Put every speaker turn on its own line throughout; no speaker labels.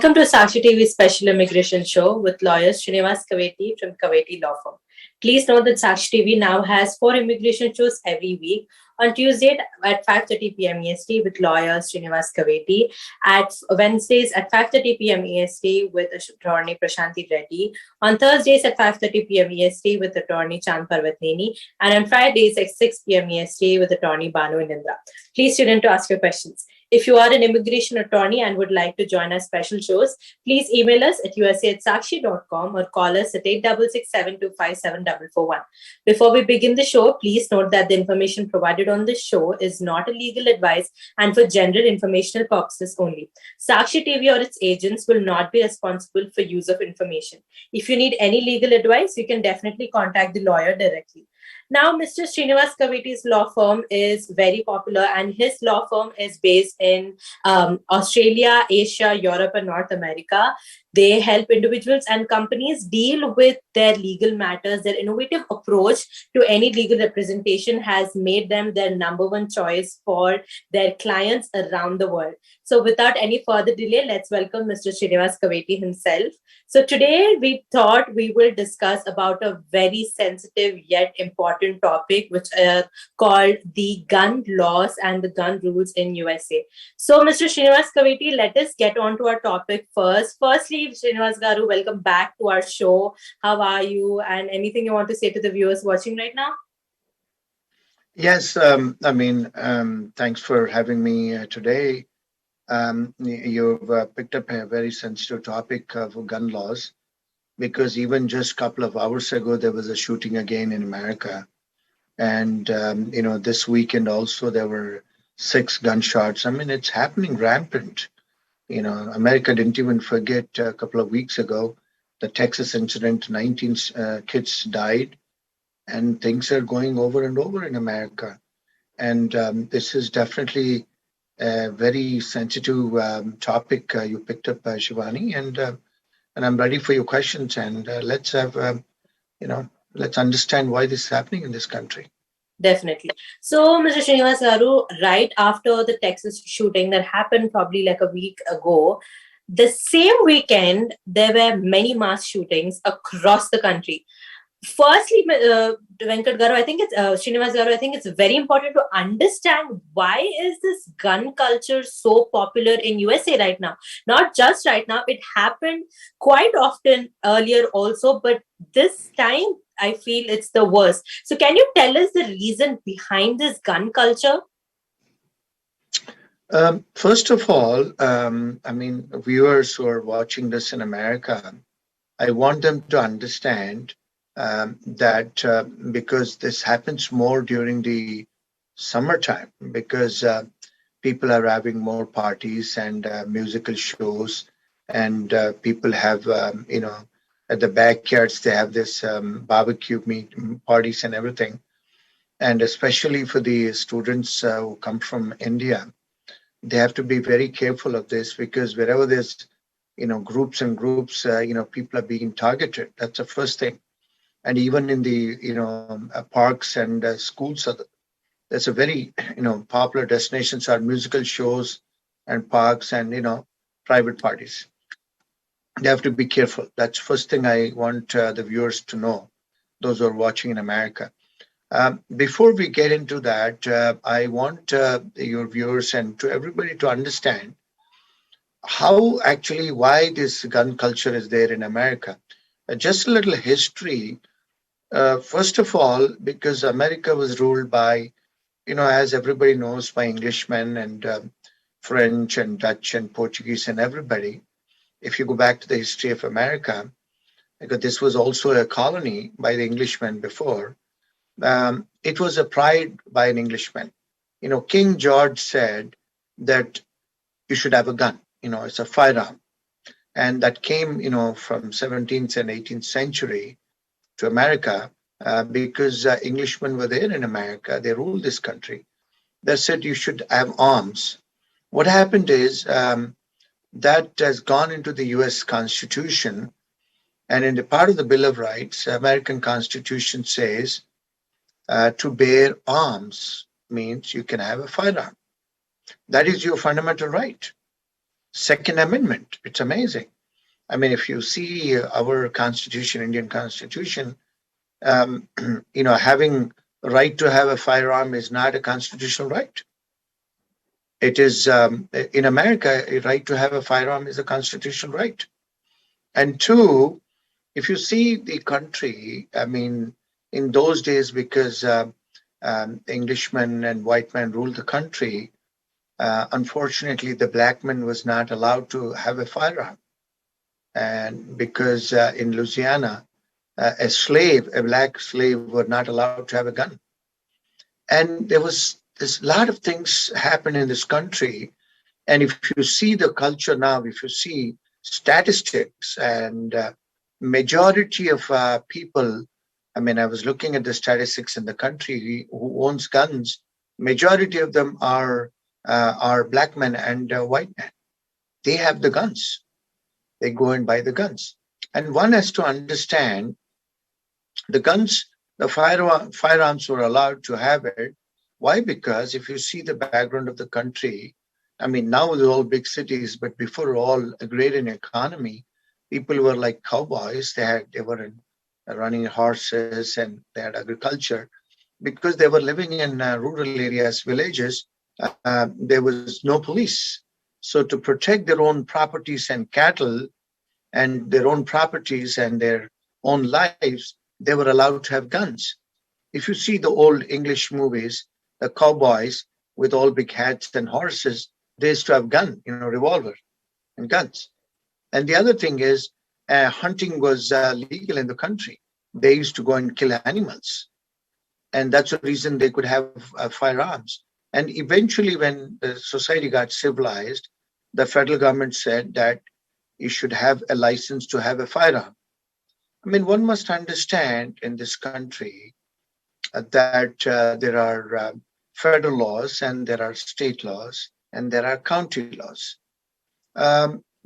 Welcome to SakshiTV special immigration show with lawyer Srinivas Kaveti from KavetiLaw Firm. Please note that SakshiTV now has 4 immigration shows every week. On Tuesday at 5:30 p.m. EST with lawyer Srinivas Kaveti, at Wednesdays at 5:30 p.m. EST with attorney Prashanti Reddy, on Thursdays at 5:30 p.m. EST with attorney Chand Parvatneni, and on Fridays at 6 p.m. EST with attorney Banu Nindra. Please tune in to ask your questions. If you are an immigration attorney and would like to join our special shows, please email us at usa@sakshi.com or call us at 8667257441. Before we begin the show, please note that the information provided on this show is not a legal advice and for general informational purposes only. Sakshi TV or its agents will not be responsible for use of information. If you need any legal advice, you can definitely contact the lawyer directly. Now, Mr. Srinivas Kaveti's law firm is very popular, and his law firm is based in Australia, Asia, Europe, and North America. They help individuals and companies deal with their legal matters. Their innovative approach to any legal representation has made them their number one choice for their clients around the world. So, without any further delay, let's welcome Mr. Srinivas Kaveti himself. So today we thought we will discuss about a very sensitive yet important topic, which are called the gun laws and the gun rules in USA. So Mr. Srinivas Kaveti, let us get on to our topic first. Firstly, Srinivas Garu, welcome back to our show. How are you? And anything you want to say to the viewers watching right now?
Yes, thanks for having me today. You've picked up a very sensitive topic of gun laws because even just a couple of hours ago, there was a shooting again in America. And, this weekend also, there were 6 gunshots. I mean, it's happening rampant. America didn't even forget a couple of weeks ago, the Texas incident, 19 kids died, and things are going over and over in America. And this is definitely a very sensitive topic you picked up, Shivani, and I'm ready for your questions. And let's understand why this is happening in this country.
Definitely. So, Mr. Srinivas Garu, right after the Texas shooting that happened probably like a week ago, the same weekend, there were many mass shootings across the country. Firstly, Venkat Garu, I think it's Srinivas Garu, I think it's very important to understand why is this gun culture so popular in USA right now? Not just right now, it happened quite often earlier also, but this time I feel it's the worst. So can you tell us the reason behind this gun culture?
First of all, viewers who are watching this in America, I want them to understand that because this happens more during the summertime, because people are having more parties and musical shows, and people have, at the backyards, they have this barbecue meat parties and everything. And especially for the students who come from India, they have to be very careful of this because wherever there's, groups and groups, people are being targeted. That's the first thing. And even in the parks and schools, that's a very popular destinations are musical shows and parks and private parties. They have to be careful. That's first thing I want the viewers to know, those who are watching in America. Before we get into that, I want your viewers and to everybody to understand why this gun culture is there in America. Just a little history. First of all, because America was ruled by, as everybody knows, by Englishmen and French and Dutch and Portuguese and everybody. If you go back to the history of America, because this was also a colony by the Englishmen before, it was a pride by an Englishman. King George said that you should have a gun, it's a firearm. And that came, from 17th and 18th century to America because Englishmen were there in America. They ruled this country. They said you should have arms. What happened is that has gone into the U.S. Constitution, and in the part of the Bill of Rights, American Constitution says to bear arms means you can have a firearm. That is your fundamental right. Second Amendment. It's amazing. I mean, if you see our Constitution, Indian Constitution, um, having right to have a firearm is not a constitutional right. It is in America, a right to have a firearm is a constitutional right. And two, if you see the country, I mean, in those days, because Englishmen and white men ruled the country, unfortunately, the black man was not allowed to have a firearm. And because in Louisiana, a black slave, were not allowed to have a gun. And there's a lot of things happen in this country. And if you see the culture now, if you see statistics and majority of people, I mean, I was looking at the statistics in the country who owns guns. Majority of them are black men and white men. They have the guns. They go and buy the guns. And one has to understand the guns, the firearms were allowed to have it. Why? Because if you see the background of the country, I mean, now they're all big cities, but before all agrarian economy, people were like cowboys. They were running horses and they had agriculture because they were living in rural areas, villages. There was no police. So to protect their own properties and cattle and their own properties and their own lives, they were allowed to have guns. If you see the old English movies, the cowboys with all big hats and horses, they used to have gun, revolver and guns. And the other thing is, hunting was legal in the country. They used to go and kill animals, and that's the reason they could have firearms. And eventually, when the society got civilized, the federal government said that you should have a license to have a firearm. I mean, one must understand in this country that there are federal laws and there are state laws and there are county laws.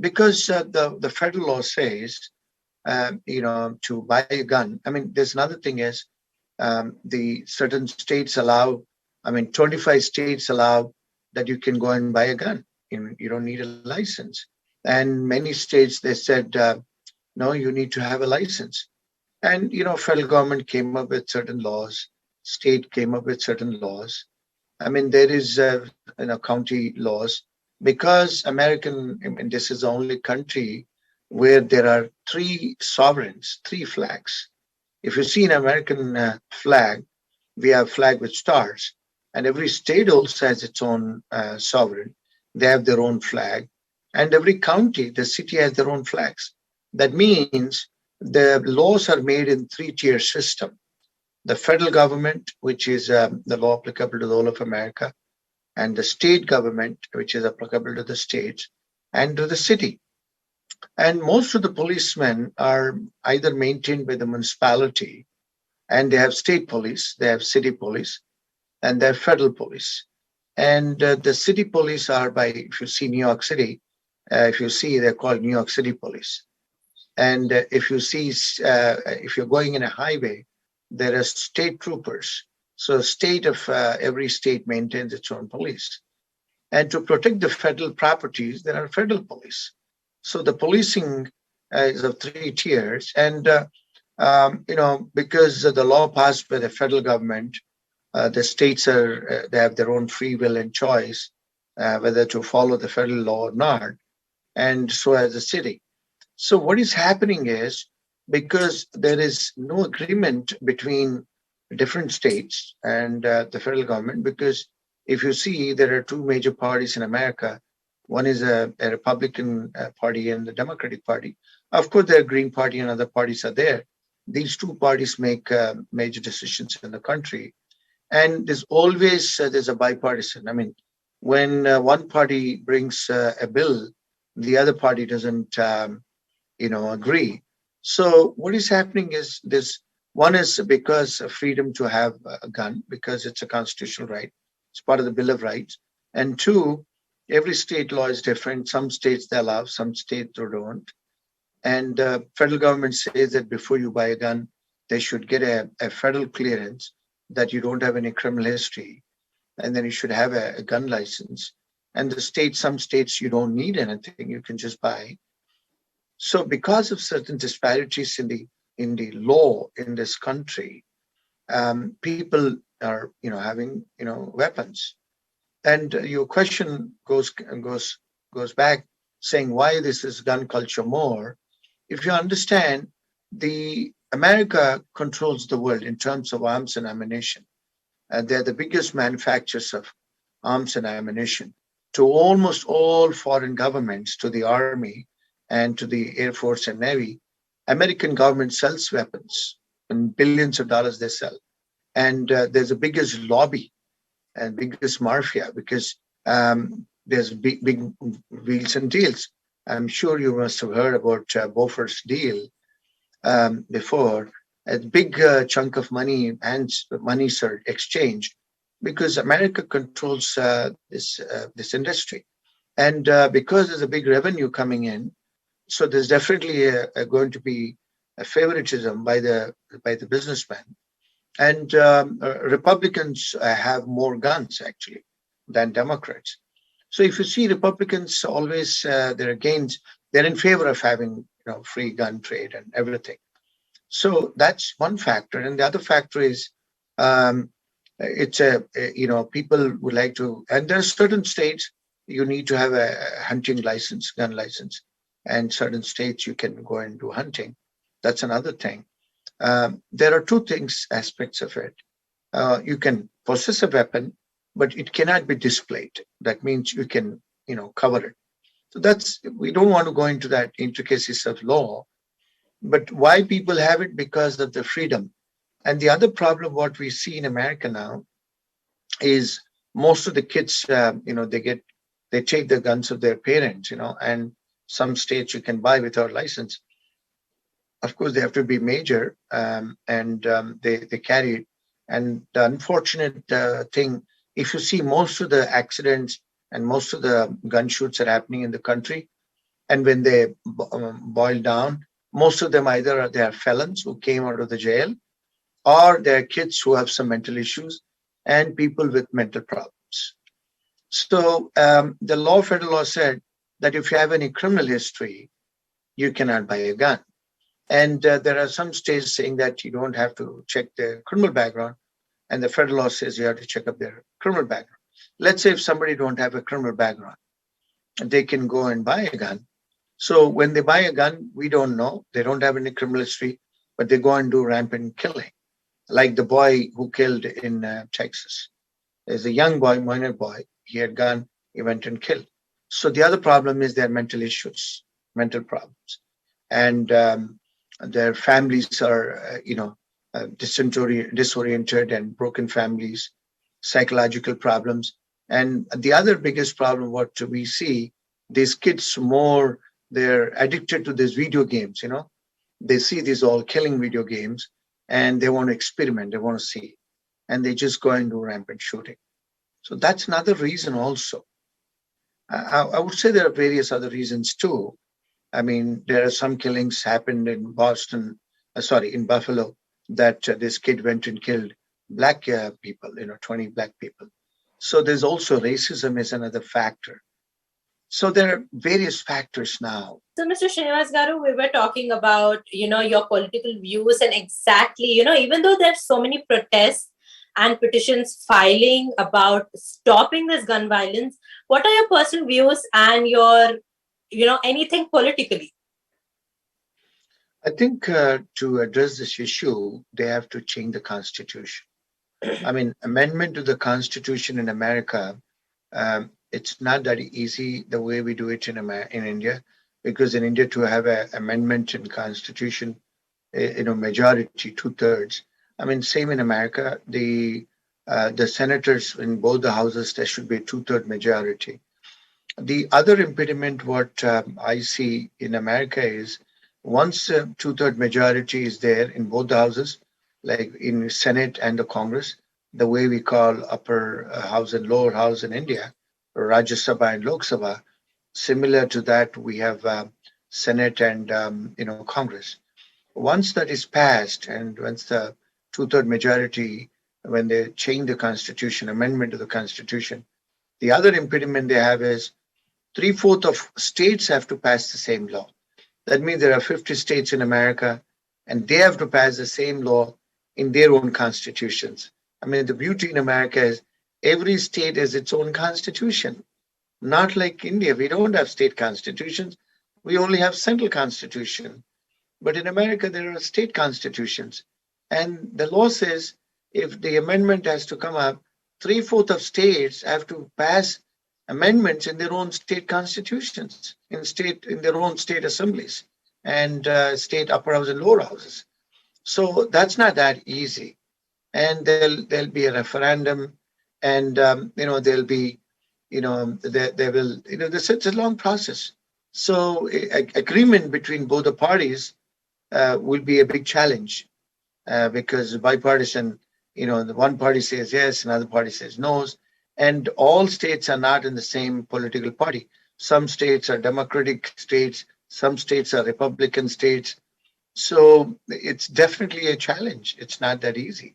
Because the federal law says, to buy a gun. I mean, there's another thing is the certain states allow, I mean, 25 states allow that you can go and buy a gun. You don't need a license. And many states, they said, no, you need to have a license. And, federal government came up with certain laws, state came up with certain laws. I mean, there is, county laws because I mean, this is the only country where there are three sovereigns, three flags. If you see an American flag, we have flag with stars, and every state also has its own sovereign. They have their own flag, and every county, the city has their own flags. That means the laws are made in three-tier system. The federal government, which is the law applicable to the whole of America, and the state government, which is applicable to the states, and to the city. And most of the policemen are either maintained by the municipality, and they have state police, they have city police, and they have federal police. And the city police are by, if you see New York City, if you see, they're called New York City police. And if you see, if you're going in a highway, there are state troopers. So every state maintains its own police. And to protect the federal properties, there are federal police. So the policing is of three tiers. And, because the law passed by the federal government, the states they have their own free will and choice whether to follow the federal law or not. And so has the city. So what is happening is because there is no agreement between different states and the federal government, because if you see, there are two major parties in America. One is a Republican party and the Democratic Party. Of course, the Green Party and other parties are there. These two parties make major decisions in the country. And there's a bipartisan. I mean, when one party brings a bill, the other party doesn't agree. So what is happening is this: one is because of freedom to have a gun, because it's a constitutional right, it's part of the Bill of Rights. And two, every state law is different. Some states they allow, some states they don't. And federal government says that before you buy a gun, they should get a federal clearance that you don't have any criminal history, and then you should have a gun license. and some states you don't need anything, you can just buy. So because of certain disparities in the law in this country, people are having weapons. And your question goes back, saying why this is gun culture more. If you understand, the America controls the world in terms of arms and ammunition. They're the biggest manufacturers of arms and ammunition to almost all foreign governments, to the army and to the Air Force and Navy. American government sells weapons and billions of dollars they sell. And there's the biggest lobby and biggest mafia because there's big wheels and deals. I'm sure you must have heard about Beaufort's deal before. A big chunk of money and monies are exchanged because America controls this industry, and because there's a big revenue coming in, so there's definitely going to be a favoritism by the businessmen. And Republicans have more guns actually than Democrats. So if you see Republicans always they're in favor of having free gun trade and everything. So that's one factor, and the other factor is um, it's people would like to, and there are certain states you need to have a hunting license, gun license, and certain states you can go and do hunting. That's another thing. There are two things aspects of it. You can possess a weapon, but it cannot be displayed. That means you can cover it. So that's, we don't want to go into that intricacies of law, but why people have it? Because of the freedom. And the other problem, what we see in America now, is most of the kids, they take the guns of their parents, and some states you can buy without license. Of course, they have to be major, and they carry it. And the unfortunate thing, if you see most of the accidents and most of the gun shoots are happening in the country, and when they boil down, most of them either they are felons who came out of the jail, or they're kids who have some mental issues and people with mental problems. So the federal law said that if you have any criminal history, you cannot buy a gun. And there are some states saying that you don't have to check their criminal background, and the federal law says you have to check up their criminal background. Let's say if somebody don't have a criminal background, they can go and buy a gun. So when they buy a gun, we don't know. They don't have any criminal history, but they go and do rampant killing, like the boy who killed in Texas. There's a young boy, minor boy. He had gun. He went and killed. So the other problem is their mental issues, mental problems, and their families are, disoriented and broken families, psychological problems. And the other biggest problem, what we see, these kids more, they're addicted to these video games, They see these all killing video games and they want to experiment, they want to see, and they just go and do rampant shooting. So that's another reason also. I would say there are various other reasons too. I mean, there are some killings happened in in Buffalo, that this kid went and killed black people, 20 black people. So there's also racism is another factor. So there are various factors now.
So, Mr. Srinivas Garu, we were talking about, your political views, and exactly, even though there's so many protests and petitions filing about stopping this gun violence, what are your personal views and your, anything politically?
I think to address this issue, they have to change the constitution. I mean, amendment to the constitution in America, it's not that easy the way we do it in India, because in India to have an amendment in constitution, majority 2/3. I mean, same in America, the senators in both the houses, there should be a 2/3 majority. The other impediment, what I see in America is, once a 2/3 majority is there in both the houses, like in Senate and the Congress, the way we call upper house and lower house in India, Rajya Sabha and Lok Sabha, similar to that, we have Senate and Congress. Once that is passed, and once the 2/3 majority, when they change the constitution, amendment to the constitution, The other impediment they have is three-fourths of states have to pass the same law. That means there are 50 states in America, and they have to pass the same law in their own constitutions. I mean, the beauty in America is every state has its own constitution. Not like India, we don't have state constitutions. We only have central constitution. But in America, there are state constitutions. And the law says if the amendment has to come up, three-fourths of states have to pass amendments in their own state constitutions, in their own state assemblies and state upper house and lower houses. So that's not that easy. And there'll be a referendum, and there'll be there will this it's a long process. So agreement between both the parties will be a big challenge because bipartisan, the one party says yes, another party says no, and all states are not in the same political party. Some states are Democratic states, some states are Republican states. So it's definitely a challenge. It's not that easy.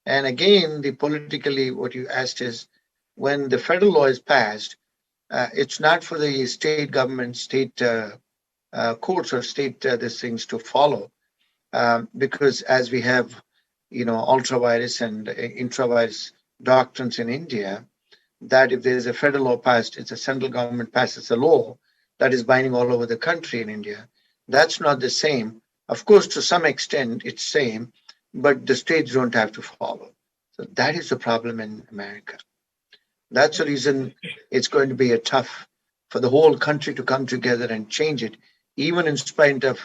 And again, the politically, what you asked is when the federal law is passed, it's not for the state government, state courts or state these things to follow, because as we have, ultra-virus and intra-virus doctrines in India, that if there is a federal law passed, it's a central government passes a law that is binding all over the country in India. That's not the same. Of course, to some extent, it's same, but the states don't have to follow. So that is the problem in America. That's the reason it's going to be a tough for the whole country to come together and change it, even in spite of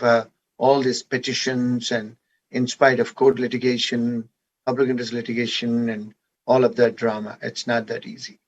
all these petitions and in spite of court litigation, public interest litigation, and all of that drama. It's not that easy.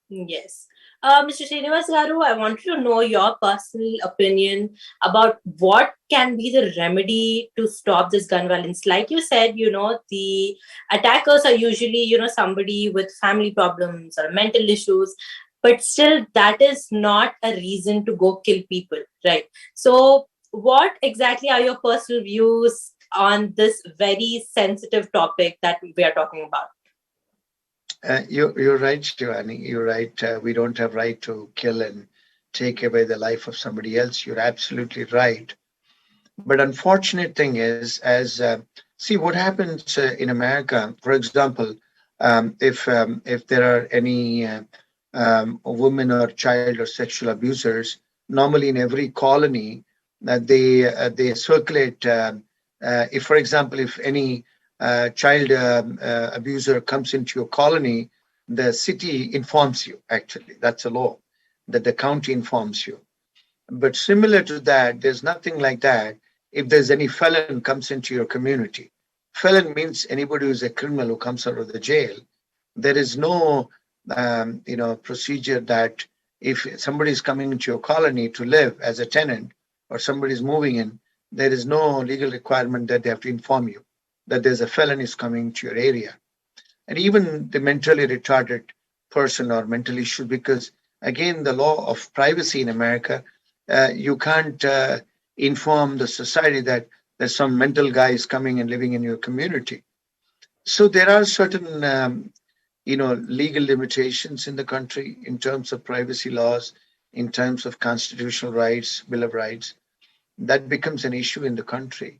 Yes. Mr. Srinivas Garu, I wanted to know your personal opinion about what can be the remedy to stop this gun violence. Like you said, the attackers are usually, somebody with family problems or mental issues, but still that is not a reason to go kill people, right? So what exactly are your personal views on this very sensitive topic that we are talking about?
You're right, Shivani. You're right. We don't have right to kill and take away the life of somebody else. You're absolutely right. But unfortunate thing is, as see what happens in America. For example, if there are any women or child or sexual abusers, normally in every colony, they circulate. If, for example, if any child abuser comes into your colony, the city informs you. Actually, that's a law that the county informs you. But similar to that, there's nothing like that if there's any felon comes into your community. Felon means anybody who's a criminal who comes out of the jail. There is no, procedure that if somebody is coming into your colony to live as a tenant or somebody is moving in, there is no legal requirement that they have to inform you that there's a felon is coming to your area. And even the mentally retarded person or mental issue, because again, the law of privacy in America, you can't inform the society that there's some mental guy is coming and living in your community. So there are certain, legal limitations in the country in terms of privacy laws, in terms of constitutional rights, Bill of Rights. That becomes an issue in the country.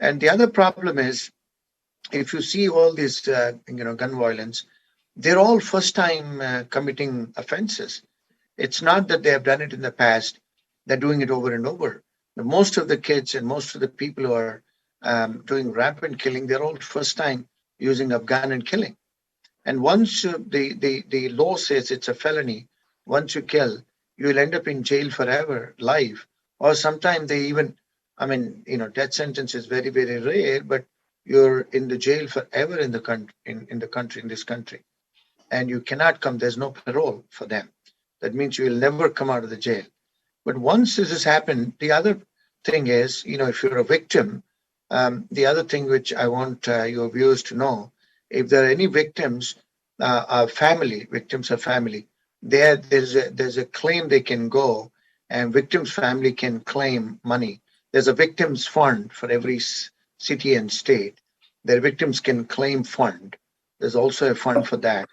And the other problem is, if you see all these, gun violence, they're all first-time committing offenses. It's not that they have done it in the past; they're doing it over and over. Most of the kids and most of the people who are doing rampant killing, they're all first-time using a gun and killing. And once the law says it's a felony, once you kill, you will end up in jail forever, life. Or sometimes they even, death sentence is very, very rare, but you're in the jail forever in the country, in this country. And you cannot come, there's no parole for them. That means you will never come out of the jail. But once this has happened, the other thing is, if you're a victim, the other thing which I want your viewers to know, if there are any victims, victims of family, there's a claim they can go, and victims' family can claim money. There's a victims fund for every city and state. Their victims can claim fund. There's also a fund for that.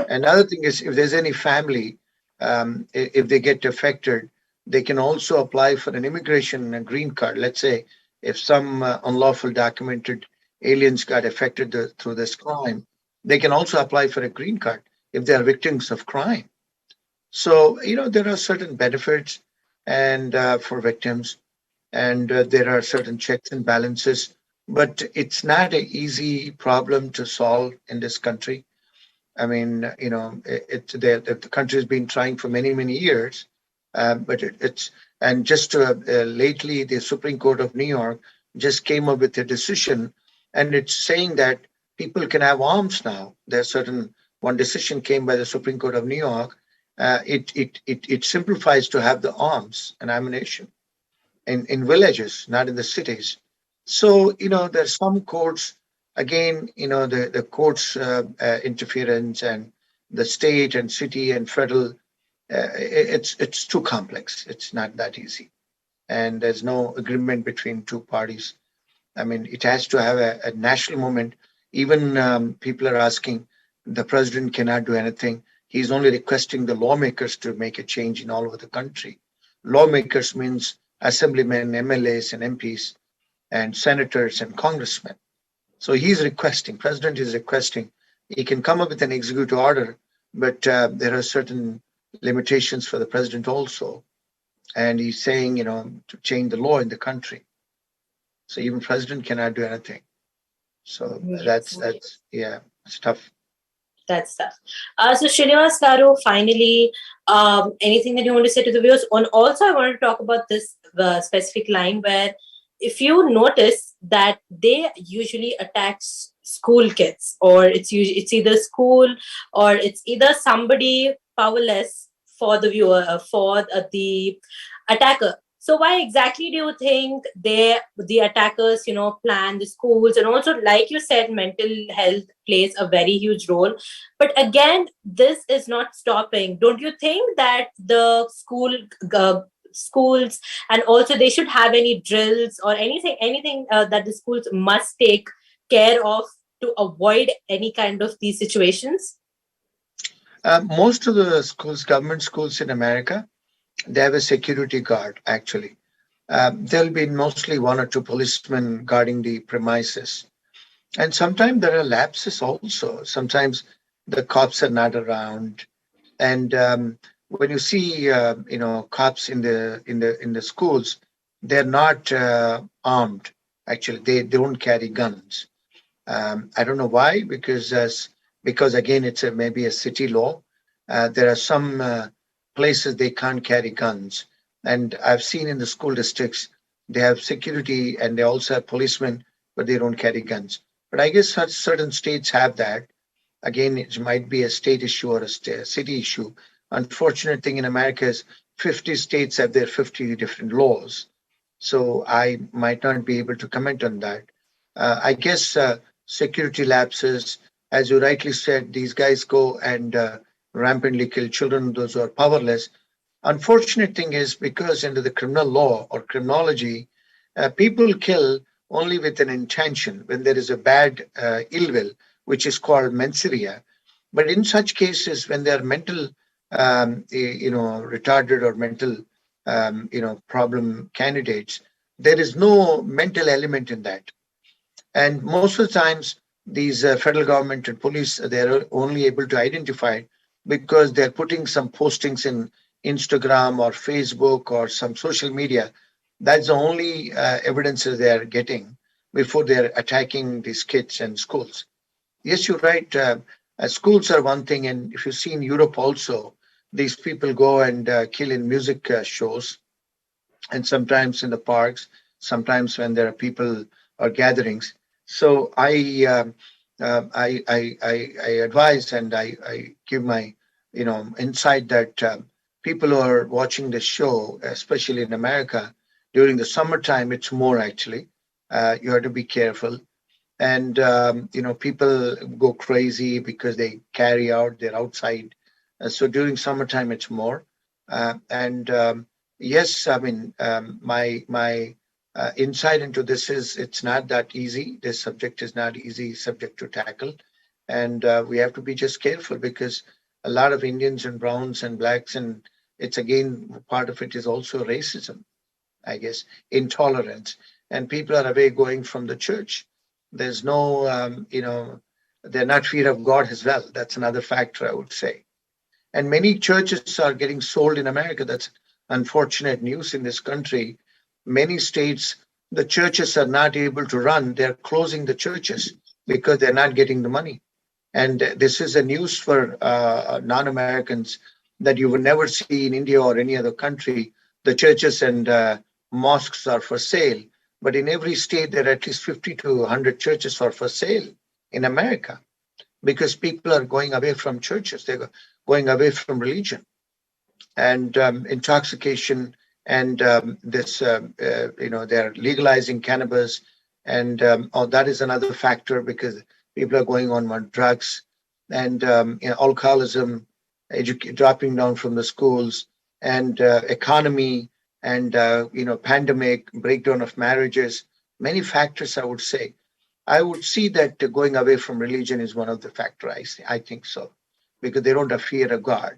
Another thing is, if there's any family, if they get affected, they can also apply for an immigration and green card. Let's say if some unlawful documented aliens got affected through this crime, they can also apply for a green card if they are victims of crime. So, there are certain benefits and for victims, and there are certain checks and balances, but it's not an easy problem to solve in this country. I mean, the country has been trying for many, many years, but it's and just lately the Supreme Court of New York just came up with a decision, and it's saying that people can have arms now. There's certain one decision came by the Supreme Court of New York. It simplifies to have the arms and ammunition in villages, not in the cities. So, there's some courts, again, the courts interference and the state and city and federal, it's too complex. It's not that easy. And there's no agreement between two parties. I mean, it has to have a national movement. Even people are asking, the president cannot do anything. He's only requesting the lawmakers to make a change in all over the country. Lawmakers means assemblymen, MLAs, and MPs, and senators and congressmen. So he's requesting, president is requesting. He can come up with an executive order, but there are certain limitations for the president also. And he's saying, to change the law in the country. So even president cannot do anything. So
Yes.
that's yeah, it's tough.
That's tough. So Srinivas Garu, finally, anything that you want to say to the viewers? On also, I want to talk about this specific line where, if you notice that they usually attack school kids, or it's either school or it's either somebody powerless for the viewer, for the attacker. So why exactly do you think the attackers, plan the schools? And also, like you said, mental health plays a very huge role. But again, this is not stopping. Don't you think that the schools, and also they should have any drills or anything that the schools must take care of to avoid any kind of these situations?
Most of the schools, government schools in America, they have a security guard actually. There'll be mostly one or two policemen guarding the premises. And sometimes there are lapses also. Sometimes the cops are not around. And when you see, cops in the schools, they're not armed. Actually, they don't carry guns. I don't know why, because again, it's maybe a city law. There are some places they can't carry guns, and I've seen in the school districts they have security and they also have policemen, but they don't carry guns. But I guess certain states have that. Again, it might be a state issue or a city issue. Unfortunate thing in America is 50 states have their 50 different laws. So I might not be able to comment on that. I guess security lapses, as you rightly said, these guys go and rampantly kill children, those who are powerless. Unfortunate thing is because under the criminal law or criminology, people kill only with an intention when there is a bad ill will, which is called mens rea. But in such cases, when they are mental, retarded or mental, problem candidates, there is no mental element in that. And most of the times, these federal government and police, they're only able to identify because they're putting some postings in Instagram or Facebook or some social media. That's the only evidence that they're getting before they're attacking these kids and schools. Yes, you're right. Schools are one thing, and if you see in Europe also, these people go and kill in music shows, and sometimes in the parks, sometimes when there are people or gatherings. So I advise and I give my insight that people who are watching the show, especially in America, during the summertime, it's more actually. You have to be careful, and people go crazy because they carry out, they're outside. So during summertime it's more, and yes, I mean, my insight into this is it's not that easy. This subject is not easy subject to tackle, And we have to be just careful because a lot of Indians and browns and blacks, and it's again, part of it is also racism, I guess, intolerance. And people are away going from the church. There's no, they're not fear of God as well. That's another factor, I would say. And many churches are getting sold in America. That's unfortunate news in this country. Many states, the churches are not able to run. They're closing the churches because they're not getting the money. And this is a news for non-Americans that you would never see in India or any other country. The churches and mosques are for sale, but in every state there are at least 50 to 100 churches are for sale in America because people are going away from churches. They're going away from religion and intoxication, and they're legalizing cannabis, and that is another factor because people are going on drugs and alcoholism, dropping down from the schools, and economy, and pandemic, breakdown of marriages. Many factors, I would say. I would see that going away from religion is one of the factors. I think so, because they don't have fear of God.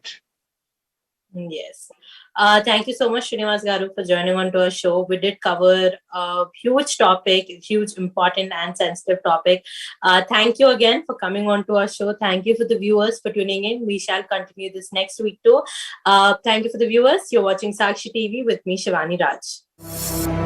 Yes. Thank you so much, Srinivas Garu, for joining on to our show. We did cover a huge topic, huge, important, and sensitive topic. Thank you again for coming on to our show. Thank you for the viewers for tuning in. We shall continue this next week too. Thank you for the viewers. You're watching Sakshi TV with me, Shivani Raj.